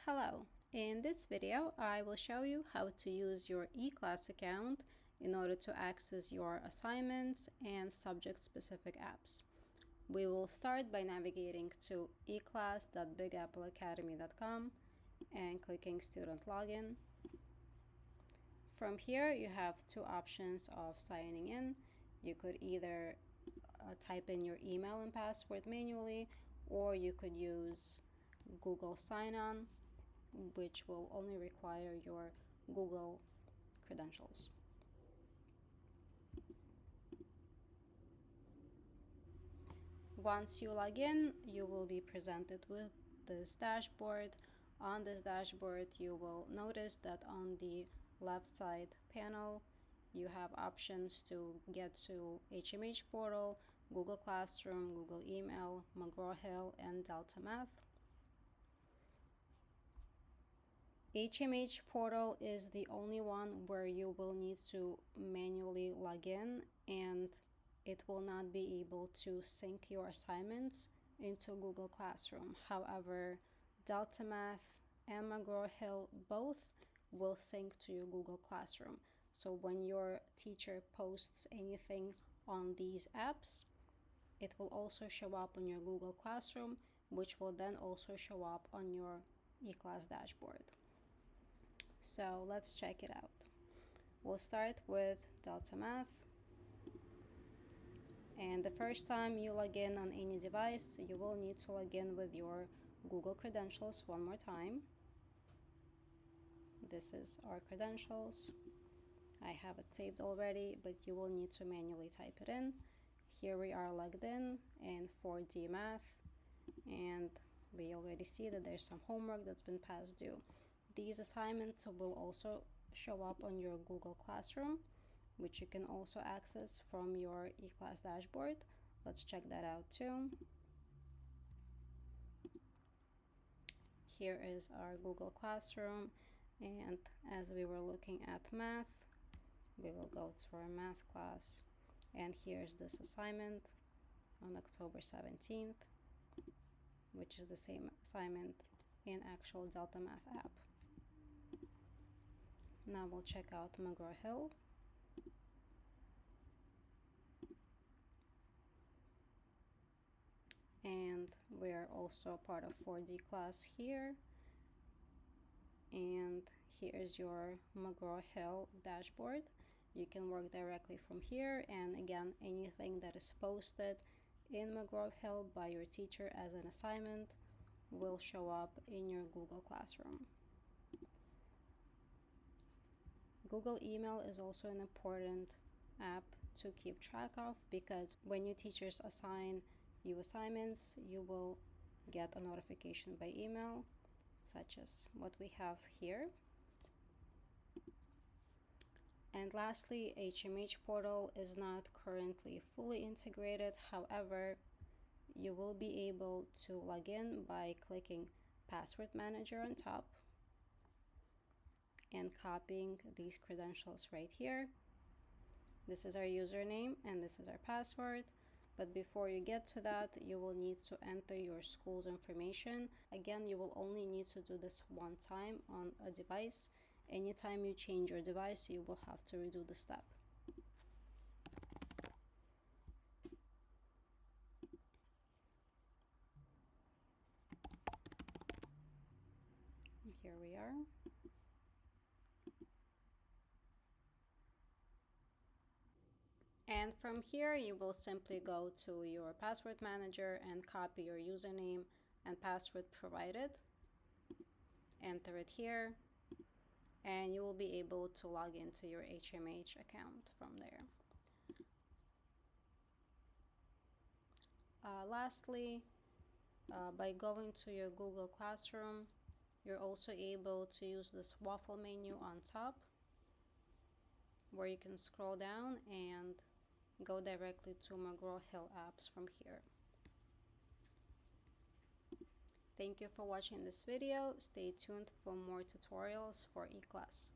Hello, in this video I will show you how to use your Eclass account in order to access your assignments and subject-specific apps. We will start by navigating to eclass.bigappleacademy.com and clicking Student Login. From here you have two options of signing in. You could either type in your email and password manually, or you could use Google Sign-On, which will only require your Google credentials. Once you log in, you will be presented with this dashboard. On this dashboard, you will notice that on the left side panel, you have options to get to HMH Portal, Google Classroom, Google Email, McGraw-Hill, and Delta Math. HMH Portal is the only one where you will need to manually log in, and it will not be able to sync your assignments into Google Classroom. However, Delta Math and McGraw-Hill both will sync to your Google Classroom. So when your teacher posts anything on these apps, it will also show up on your Google Classroom, which will then also show up on your Eclass dashboard. So let's check it out. We'll start with Delta Math. And the first time you log in on any device, you will need to log in with your Google credentials one more time. This is our credentials. I have it saved already, but you will need to manually type it in. Here we are logged in 4D Math, and we already see that there's some homework that's been past due. These assignments will also show up on your Google Classroom, which you can also access from your Eclass dashboard. Let's check that out too. Here is our Google Classroom, and as we were looking at math, we will go to our math class, and here's this assignment on October 17th, which is the same assignment in actual Delta Math app. Now we'll check out McGraw-Hill. And we're also part of 4D class here. And here's your McGraw-Hill dashboard. You can work directly from here, and again, anything that is posted in McGraw-Hill by your teacher as an assignment will show up in your Google Classroom. Google Email is also an important app to keep track of, because when your teachers assign you assignments, you will get a notification by email, such as what we have here. And lastly, HMH Portal is not currently fully integrated. However, you will be able to log in by clicking Password Manager on top and copying these credentials right here. This is our username and this is our password. But before you get to that, you will need to enter your school's information. Again, you will only need to do this one time on a device. Anytime you change your device, you will have to redo the step. Here we are. And from here, you will simply go to your password manager and copy your username and password provided. Enter it here, and you will be able to log into your HMH account from there. Lastly, by going to your Google Classroom, you're also able to use this waffle menu on top, where you can scroll down and go directly to McGraw-Hill apps from here. Thank you for watching this video. Stay tuned for more tutorials for Eclass.